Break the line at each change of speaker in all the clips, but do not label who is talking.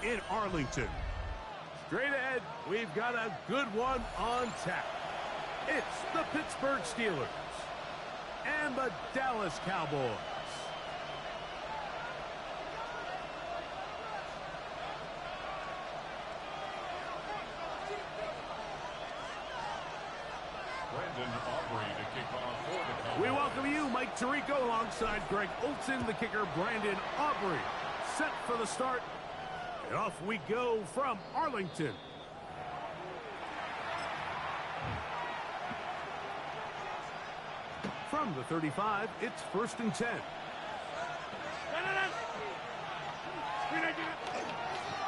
in Arlington. Straight ahead, we've got a good one on tap. It's the Pittsburgh Steelers and the Dallas Cowboys. We welcome you, Mike Tirico, alongside Greg Olson, the kicker, Brandon Aubrey. Set for the start, and off we go from Arlington. From the 35, it's 1st and 10.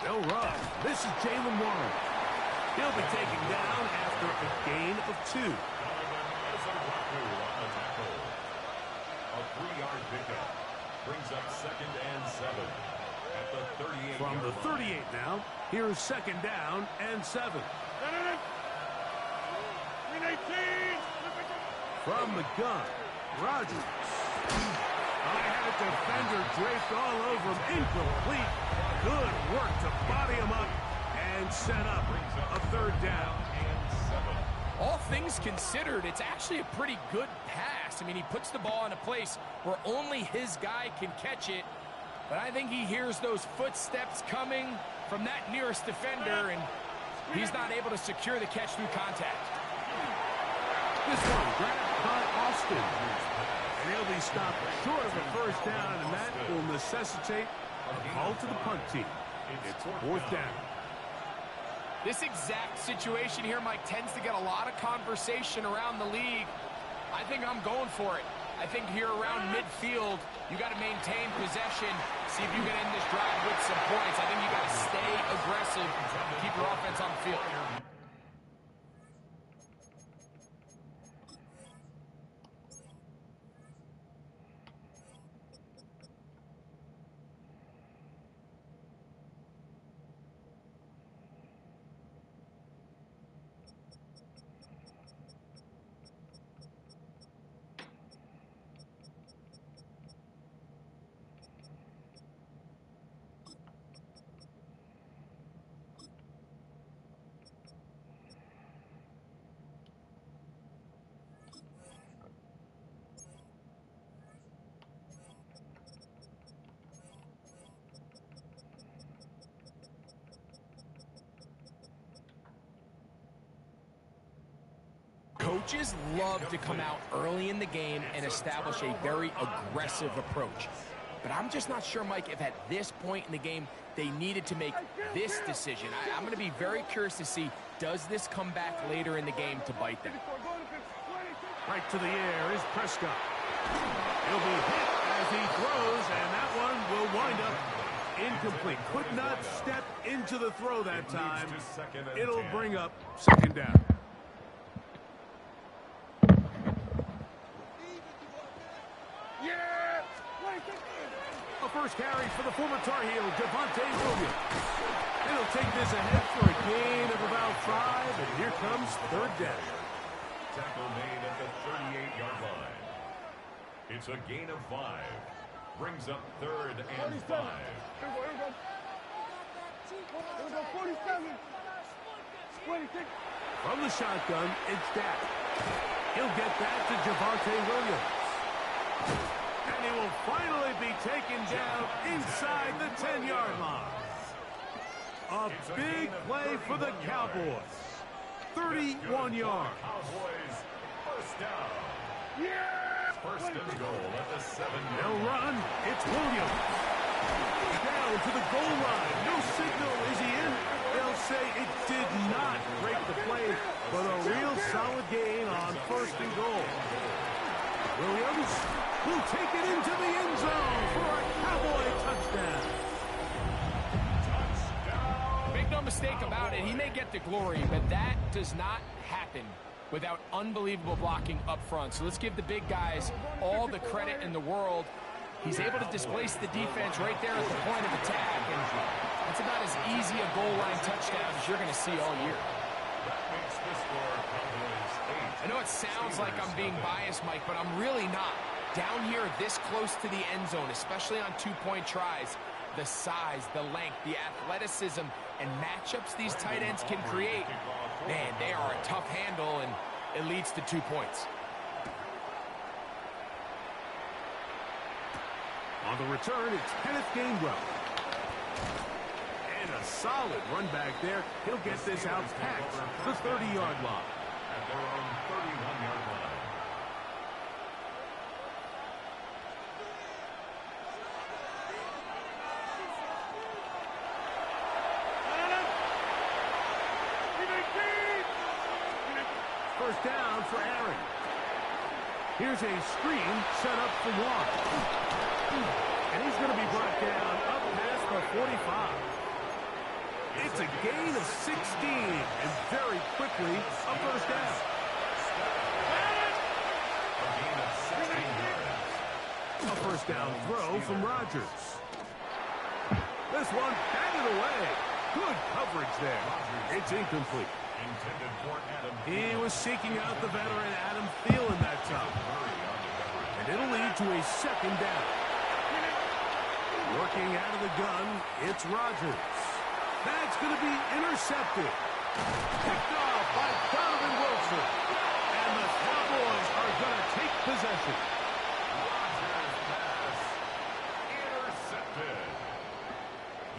They'll run. This is Jalen Warren. He'll be taken down after a gain of 2.
A 3-yard pickup brings up 2nd and 7 at the 38.
From the 38 now, here's 2nd down and 7. From the gun, Rodgers. I had a defender draped all over him, incomplete. Good work to body him up and set up a 3rd down.
All things considered, it's actually a pretty good pass. I mean, he puts the ball in a place where only his guy can catch it. But I think he hears those footsteps coming from that nearest defender, and he's not able to secure the catch through contact.
This one grabbed by Austin. And he'll be stopped short of a 1st down, and that will necessitate a call to the punt team. It's 4th down.
This exact situation here, Mike, tends to get a lot of conversation around the league. I think I'm going for it. I think here around midfield, you got to maintain possession, see if you can end this drive with some points. I think you got to stay aggressive to keep your offense on the field. Coaches love to come out early in the game and establish a very aggressive approach. But I'm just not sure, Mike, if at this point in the game they needed to make this decision. I'm going to be very curious to see, does this come back later in the game to bite them?
Right to the air is Prescott. He'll be hit as he throws, and that one will wind up incomplete. Could not step into the throw that time. It'll bring up 2nd down. A first carry for the former Tar Heel, Javonte Williams. He'll take this ahead for a gain of about 5, and here comes 3rd down.
Tackle made at the 38-yard line. It's a gain of 5. Brings up 3rd and 5.
From the shotgun, it's Dak. He'll get that to Javonte Williams. And he will finally be taken down inside the 10-yard line. A big play for the Cowboys. 31 yards.
Cowboys, 1st down. Yeah! 1st and goal at the 7-yard
They'll
line.
run. It's Williams. Down to the goal line. No signal. Is he in? They'll say it did not break the play, but a real solid gain on 1st and goal. Williams will take it into the end zone for a Cowboy touchdown.
Make no mistake about it, he may get the glory, but that does not happen without unbelievable blocking up front. So let's give the big guys all the credit in the world. He's able to displace the defense right there at the point of attack, and that's about as easy a goal line touchdown as you're going to see all year.
That makes the score Cowboys 8.
I know it sounds like I'm being biased, Mike, but I'm really not. Down here this close to the end zone, especially on 2-point tries, the size, the length, the athleticism, and matchups these tight ends can create, man, they are a tough handle, and it leads to 2 points.
On the return, it's Kenneth Gainwell. And a solid run back there. He'll get this out past the 30-yard line.
At their own 31-yard line.
First down for Aaron. Here's a screen set up for Watt. And he's going to be brought down up past the 45. It's a gain of 16, and very quickly a first down.
A gain of 16 yards.
A first down throw from Rodgers. This one batted away. Good coverage there. It's incomplete.
Intended for Adam.
He was seeking out the veteran Adam Thielen that time. And it'll lead to a second down. Working out of the gun, it's Rodgers. That's going to be intercepted. Picked off by Donovan Wilson. And the Cowboys are going to take possession.
Rodgers pass. Intercepted.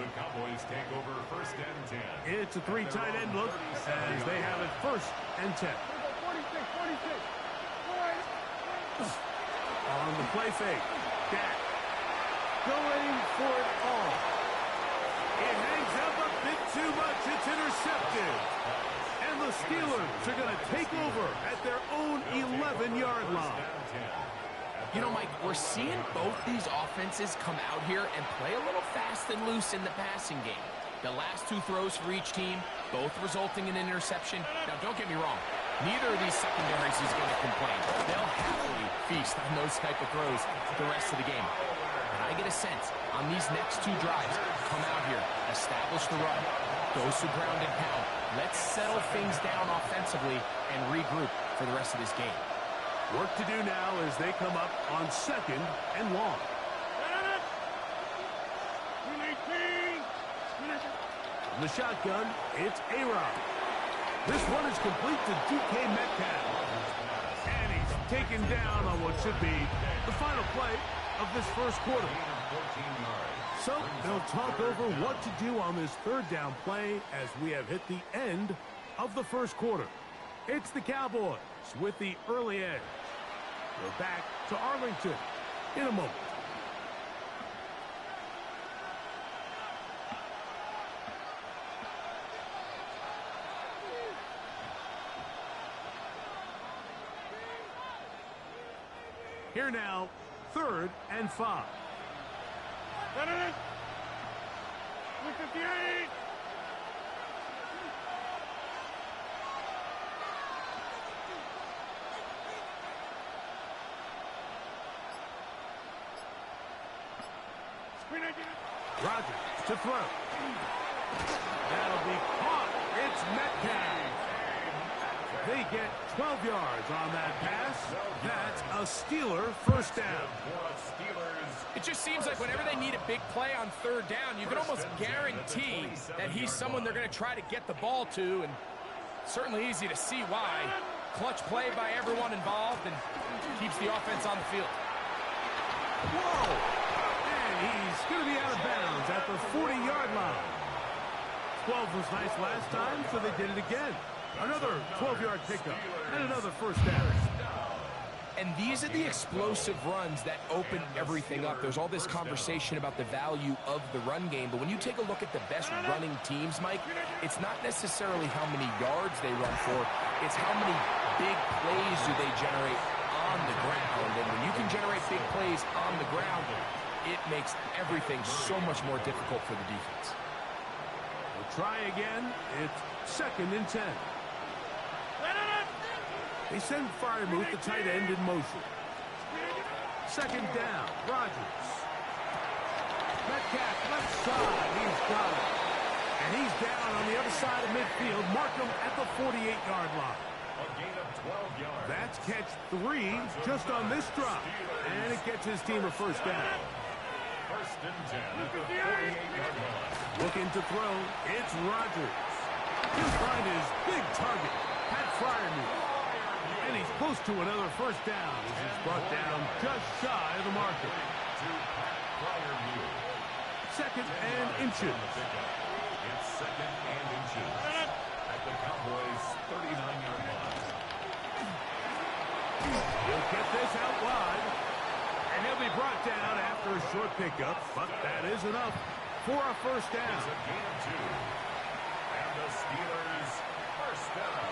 The Cowboys take over first and 10.
It's a three tight end look as they have it first and 10. On the play fake. Dak going for it all. It hangs up a bit too much. It's intercepted. And the Steelers are going to take over at their own 11-yard line.
You know, Mike, we're seeing both these offenses come out here and play a little fast and loose in the passing game. The last two throws for each team, both resulting in an interception. Now, don't get me wrong. Neither of these secondaries is going to complain. They'll happily feast on those type of throws the rest of the game. And I get a sense on these next two drives, come out here, establish the run, go to ground and pound. Let's settle things down offensively and regroup for the rest of this game.
Work to do now as they come up on second and long. From the shotgun, it's A-Rod. This one is complete to DK Metcalf. And he's taken down on what should be the final play of this first quarter. So they'll talk over what to do on this third down play as we have hit the end of the first quarter. It's the Cowboys with the early edge. We're back to Arlington in a moment. Here now, 3rd and 5. Rodgers to throw. That'll be caught. It's Metcalf. They get 12 yards on that pass. That's a Steeler first down.
It just seems like whenever they need a big play on third down, you can almost guarantee that he's someone they're going to try to get the ball to, and certainly easy to see why. Clutch play by everyone involved and keeps the offense on the field.
Whoa! And he's going to be out of bounds at the 40-yard line. 12 was nice last time, so they did it again. Another 12-yard pickup and another first down.
And these are the explosive runs that open everything up. There's all this conversation about the value of the run game, but when you take a look at the best running teams, Mike, it's not necessarily how many yards they run for, it's how many big plays do they generate on the ground. And when you can generate big plays on the ground, it makes everything so much more difficult for the defense.
We'll try again. It's 2nd and 10. They send Freiermuth, the tight end, in motion. 2nd down, Rodgers. Metcalf, left side, he's got it. And he's down on the other side of midfield. Mark him at the 48-yard line.
A gain of 12 yards.
That's catch 3 just on this drop. And it gets his team a first down.
First and 10 at the 48-yard line.
Looking to throw, it's Rodgers. He'll find his big target, Pat Fryermuth. And he's close to another first down as he's brought down just shy of the marker. Second and inches.
It's second and inches at the Cowboys' 39-yard line.
He'll get this out wide. And he'll be brought down after a short pickup, but that is enough for a first down.
It's a gain of 2. And the Steelers first down.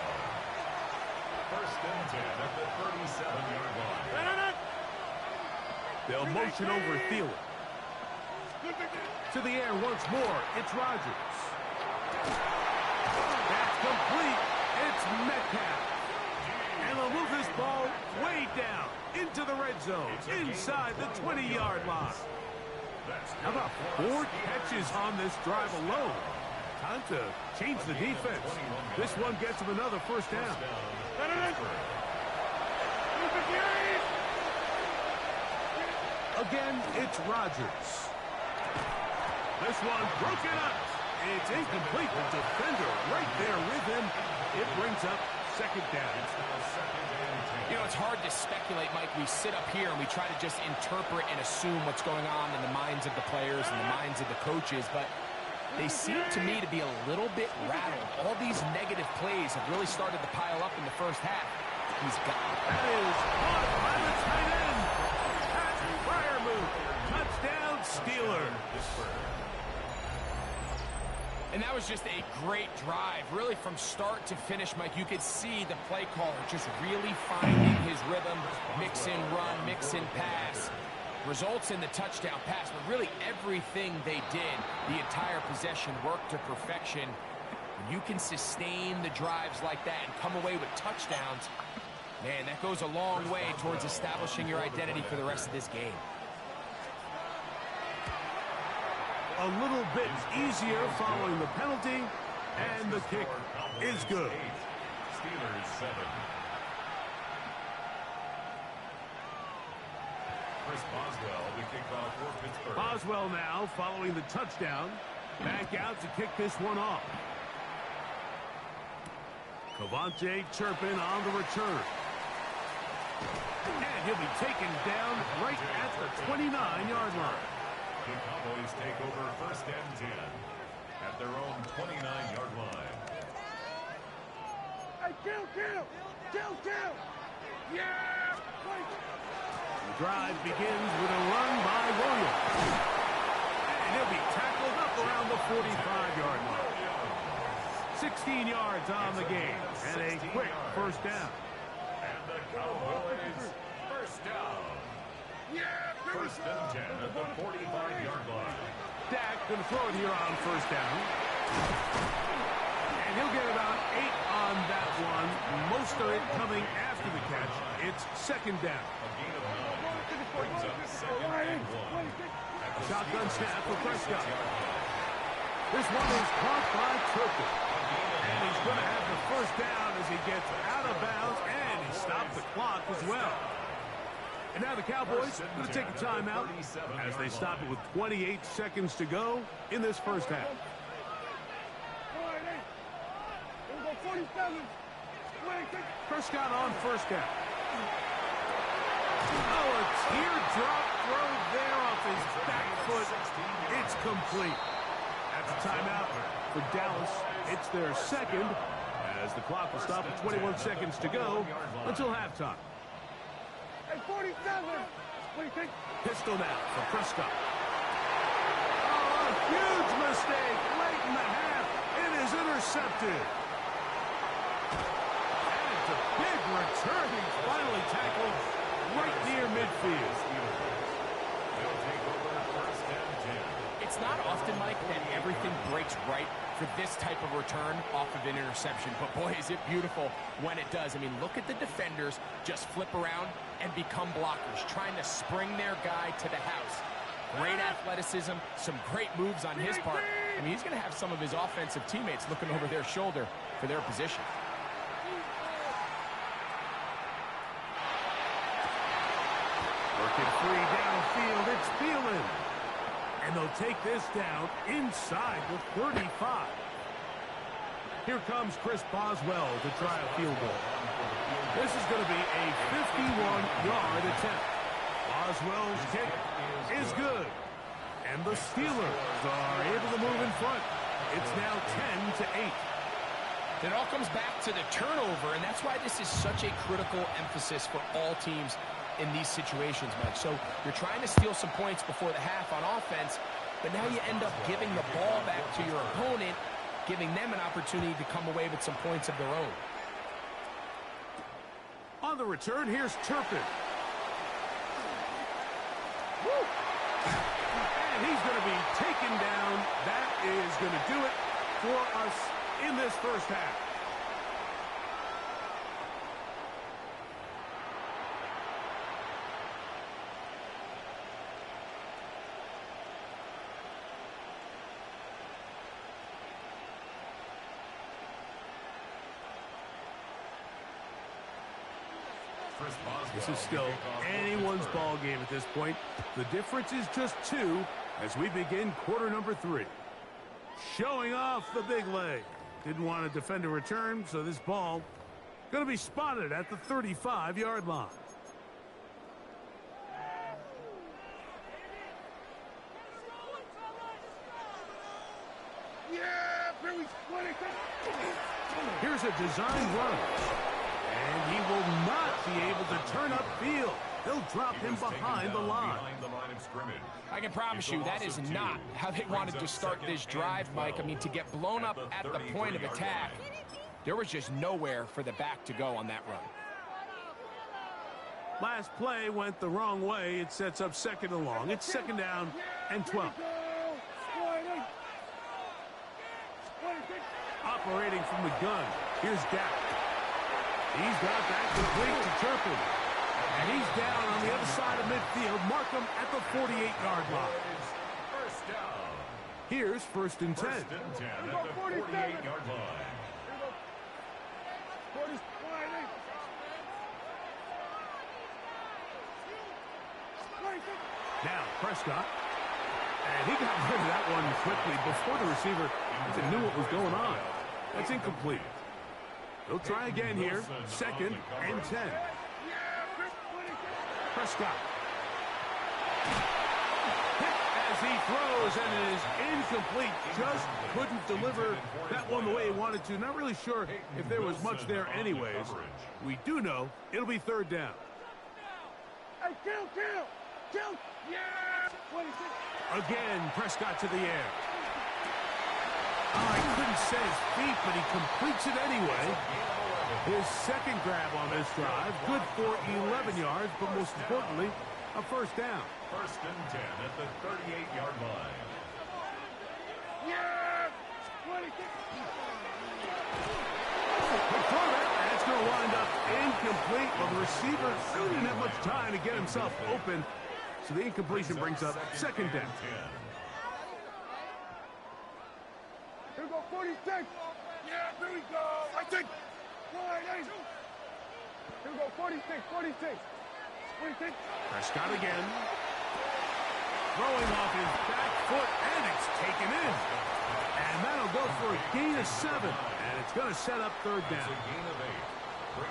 First and 10 at the 37-yard line.
They'll motion over Thielen. To the air once more. It's Rodgers. That's complete. It's Metcalf. And they'll move this ball way down into the red zone, inside the 20-yard line. How about 4 catches on this drive alone? Time to change the defense. This one gets him another first down. Again, it's Rodgers. This one broken up. It's incomplete. The defender right there with him. It brings up second down.
You know, it's hard to speculate, Mike. We sit up here and we try to just interpret and assume what's going on in the minds of the players and the minds of the coaches, but they seem to me to be a little bit rattled. All these negative plays have really started to pile up in the first half. He's got it.
That is caught by the tight end. Pat Fryermuth. Touchdown, Steelers.
And that was just a great drive. Really, from start to finish, Mike, you could see the play caller just really finding his rhythm. Mix in run, mix in pass. Results in the touchdown pass. But really, everything they did, the entire possession, worked to perfection. When you can sustain the drives like that and come away with touchdowns, man, that goes a long way towards establishing your identity for the rest of this game.
A little bit easier following the penalty, and the kick is good.
Steelers 7. Chris Boswell, the kickoff for Pittsburgh.
Boswell now following the touchdown. Back out to kick this one off. Cavante Turpin on the return. And he'll be taken down right at the 29-yard line.
The Cowboys take over first and 10 at their own 29-yard line.
Hey, kill! Yeah!
The drive begins with a run by Williams. And he'll be tackled up around the 45-yard line. 16 yards on the game, and a quick first down.
And the Cowboys first down. First and 10 at the 45-yard line.
Dak going to throw it here on first down. And he'll get about 8 on that one. Most of it coming after the catch. It's second down.
A gain of 9 brings up second and 1.
Shotgun snap for Prescott. This one is caught by Turpin. And he's going to have the first down as he gets out of bounds, and he stopped the clock as well. And now the Cowboys going to take a timeout as they stop it with 28 seconds to go in this first half. Prescott on first down. Oh, a teardrop throw there off his back foot. It's complete. That's a timeout for Dallas. It's their second as the clock will stop at 21 seconds to go until halftime.
Hey, 47! What do you think?
Pistol now for Prescott. Oh, a huge mistake late in the half. It is intercepted. And it's a big return. He's finally tackled right near midfield.
They'll take over first and 10.
It's not often, Mike, that everything breaks right for this type of return off of an interception. But, boy, is it beautiful when it does. I mean, look at the defenders just flip around and become blockers, trying to spring their guy to the house. Great athleticism, some great moves on his part. I mean, he's going to have some of his offensive teammates looking over their shoulder for their position.
Working free downfield, it's Thielen. And they'll take this down inside the 35. Here comes Chris Boswell to try a field goal. This is going to be a 51-yard attempt. Boswell's kick is good. And the Steelers are able to move in front. It's now 10-8.
It all comes back to the turnover, and that's why this is such a critical emphasis for all teams in these situations, Mike. So you're trying to steal some points before the half on offense, but now you end up giving the ball back to your opponent, giving them an opportunity to come away with some points of their own.
On the return, here's Turpin. And he's going to be taken down. That is going to do it for us in this first half. This is still anyone's ball game at this point. The difference is just 2 as we begin quarter number 3. Showing off the big leg. Didn't want to defend a return, so this ball going to be spotted at the 35-yard line. Here's a design run. And he will not be able to turn upfield. They'll drop him behind the line.
I can promise you that is not how they wanted to start this drive, Mike. I mean, to get blown up at the point of attack, there was just nowhere for the back to go on that run.
Last play went the wrong way. It sets up second and long. It's second down and 12. Operating from the gun. Here's Dak. He's got that complete to Turpin. And he's down on the other side of midfield. Mark him at the 48-yard line.
First down.
Here's first and 10.
First and 10 at the 48-yard line.
Now Prescott. And he got rid of that one quickly before the receiver even knew what was going on. That's incomplete. They'll try again here. Second and 10. Prescott. Hit as he throws, and it is incomplete. Just couldn't deliver that one the way he wanted to. Not really sure if there was much there anyways. We do know it'll be third down.
Hey, kill! Yeah! 26.
Again, Prescott to the air. Oh, he couldn't set his feet, but he completes it anyway. His second grab on this drive, good for 11 yards, but most importantly, a first down.
First and 10 at the 38-yard line.
Yeah! 26.
That's going to wind up incomplete. Well, the receiver really didn't have much time to get himself open, so the incompletion brings up second down.
Here we go, 46. Yeah, here we go. I think. Here we go, 46.
Prescott again. Throwing off his back foot, and it's taken in. And that'll go for a gain of 7. And it's going to set up third down.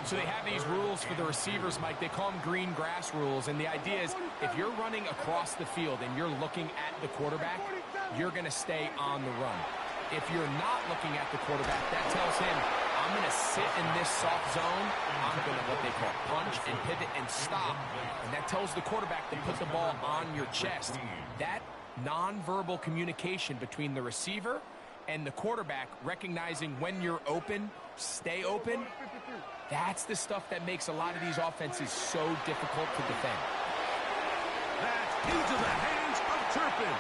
So they have these rules for the receivers, Mike. They call them green grass rules. And the idea is if you're running across the field and you're looking at the quarterback, you're going to stay on the run. If you're not looking at the quarterback, that tells him, I'm going to sit in this soft zone. I'm going to what they call punch and pivot and stop. And that tells the quarterback to put the ball on your chest. That nonverbal communication between the receiver and the quarterback, recognizing when you're open, stay open, that's the stuff that makes a lot of these offenses so difficult to defend.
That's into the hands of Turpin.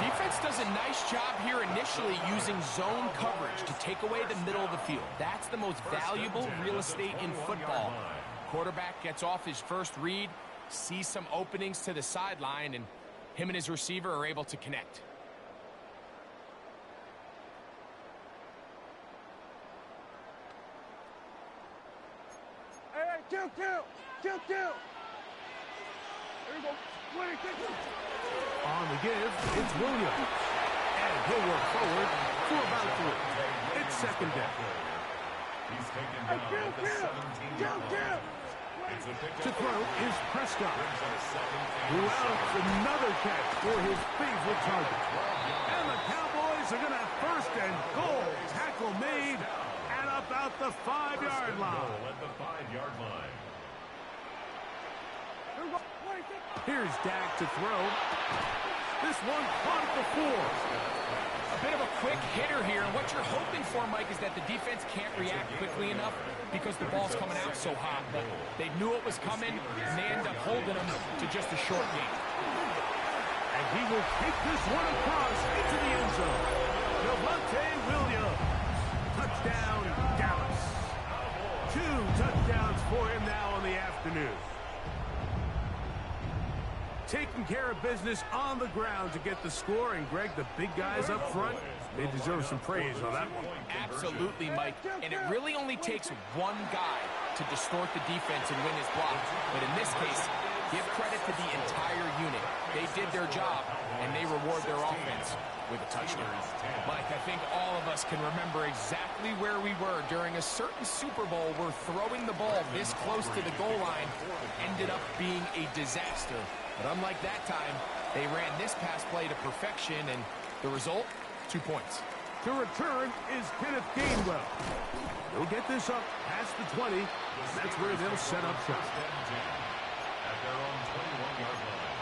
Defense does a nice job here initially using zone coverage to take away the middle of the field. That's the most valuable real estate in football. Quarterback gets off his first read, sees some openings to the sideline, and him and his receiver are able to connect.
Hey, kill! Here we go, 26.
On the give, it's Williams. And he'll work forward for about 3. It's second down.
He's taken down at the 17-yard line.
To throw is Prescott, who outs another catch for his favorite target. And the Cowboys are going to have first and goal. Tackle made at about the 5-yard line.
At the 5-yard line.
Here's Dak to throw. This one caught at the 4.
A bit of a quick hitter here. And what you're hoping for, Mike, is that the defense can't react quickly enough because the ball's coming out so hot. But they knew it was coming, and they end up holding them to just a short game.
And he will take this one across into the end zone. Javonte Williams. Touchdown, Dallas. 2 touchdowns for him now on the afternoon. Taking care of business on the ground to get the score. And, Greg, the big guys up front, they deserve some praise on that one.
Absolutely, Mike. And it really only takes one guy to distort the defense and win his block. But in this case, give credit to the entire unit. They did their job, and they reward their offense with a touchdown. Mike, I think all of us can remember exactly where we were during a certain Super Bowl where throwing the ball this close to the goal line ended up being a disaster. But unlike that time, they ran this pass play to perfection, and the result, 2 points.
To return is Kenneth Gainwell. He'll get this up past the 20. That's where they'll set up shop.
At their own 21-yard line.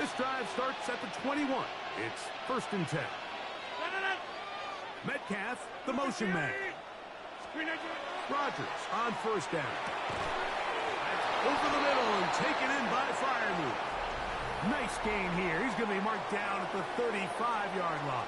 This drive starts at the 21. It's first and 10. Metcalf, the motion man. Rodgers on first down. Over the middle and taken in by Freiermuth. Nice gain here. He's going to be marked down at the 35-yard line.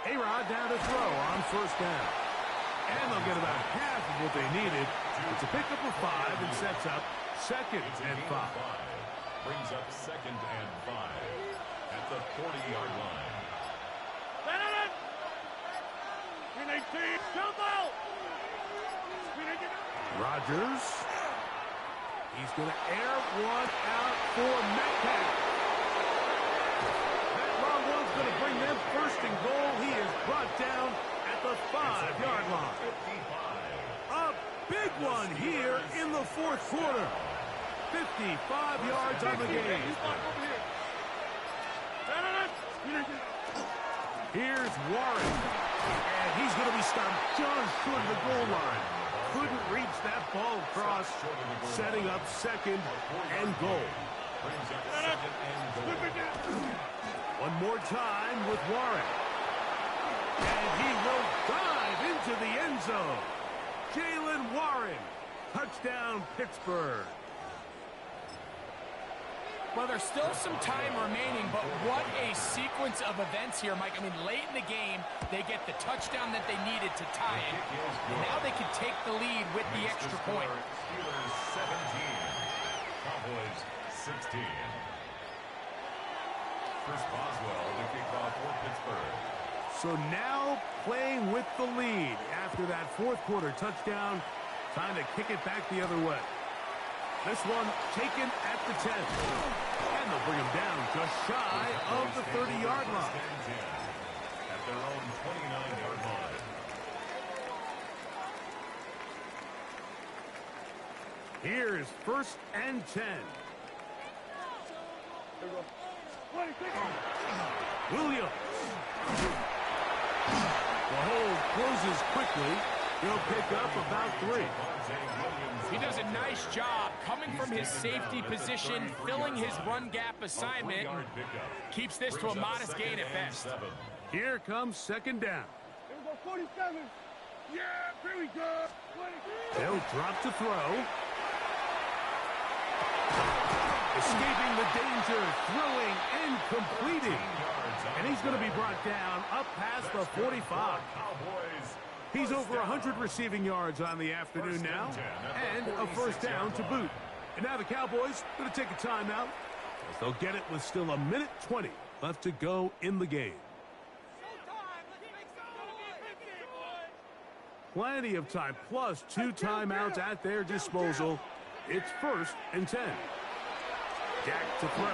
A-Rod down to throw on first down. And they'll get about half of what they needed. It's a pickup of 5 and sets up second and 5.
Brings up second and 5 at the 40-yard line.
Rodgers. He's going to air one out for Metcalf. That long one's going to bring them first and goal. He is brought down at the 5-yard line. A big one here in the fourth quarter. 55 yards on the game. Here's Warren. And he's going to be stopped just short of the goal line. Couldn't reach that ball across, setting up second and goal. One more time with Warren. And he will dive into the end zone. Jaylen Warren. Touchdown, Pittsburgh.
Well, there's still some time remaining, but what a sequence of events here, Mike. I mean, late in the game, they get the touchdown that they needed to tie it. And now they can take the lead with the extra point.
Steelers 17, Cowboys 16. Chris Boswell, the kickoff for Pittsburgh.
So now playing with the lead after that fourth quarter touchdown. Time to kick it back the other way. This one taken at the 10. And they'll bring him down just shy of the 30-yard line.
At their own 29-yard line.
Here's first and 10. Williams. The hold closes quickly. He'll pick up about 3.
He does a nice job coming from his safety position, filling his run gap assignment, and keeps this to a modest gain at best.
Here comes second down.
Here we go, 47. Yeah, here we go.
They'll drop to throw. Escaping the danger, throwing and completing. And he's going to be brought down up past the 45.
Cowboys
He's over 100 receiving yards on the afternoon now, and a first down to boot. And now the Cowboys going to take a timeout. They'll get it with still 1:20 left to go in the game. Plenty of time, plus 2 timeouts at their disposal. It's 1st and 10. Dak to throw.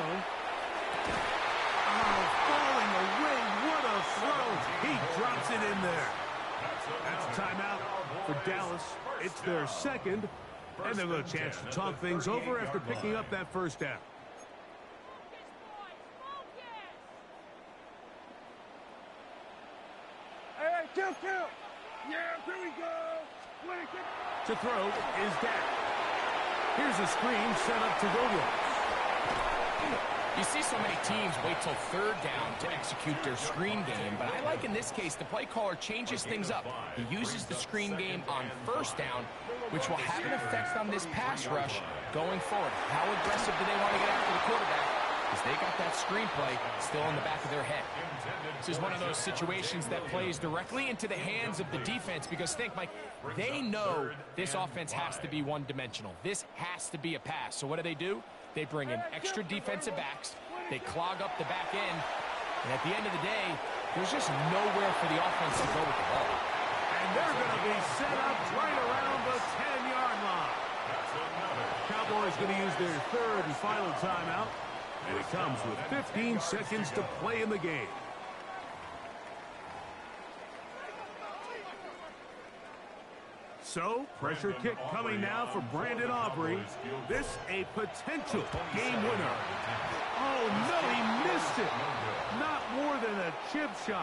Oh, falling away. What a throw. He drops it in there. That's a timeout for Dallas. It's their second, and they'll get a chance to talk things over after picking up that first down.
Hey, kill. Yeah, here we go.
To throw is Dak. Here's a screen set up to go with.
You see so many teams wait till 3rd down to execute their screen game, but I like in this case the play caller changes things up. He uses the screen game on 1st down, which will have an effect on this pass rush going forward. How aggressive do they want to get after the quarterback? Because they got that screenplay still in the back of their head. This is one of those situations that plays directly into the hands of the defense because think, Mike, they know this offense has to be one-dimensional. This has to be a pass. So what do? They bring in extra defensive backs. They clog up the back end. And at the end of the day, there's just nowhere for the offense to go with the ball.
And they're going to be set up right around the 10-yard line. Cowboys going to use their 3rd and final timeout. And it comes with 15 seconds to play in the game. So, pressure kick coming now for Brandon Aubrey. This a potential game winner. Oh, no, he missed it. Not more than a chip shot.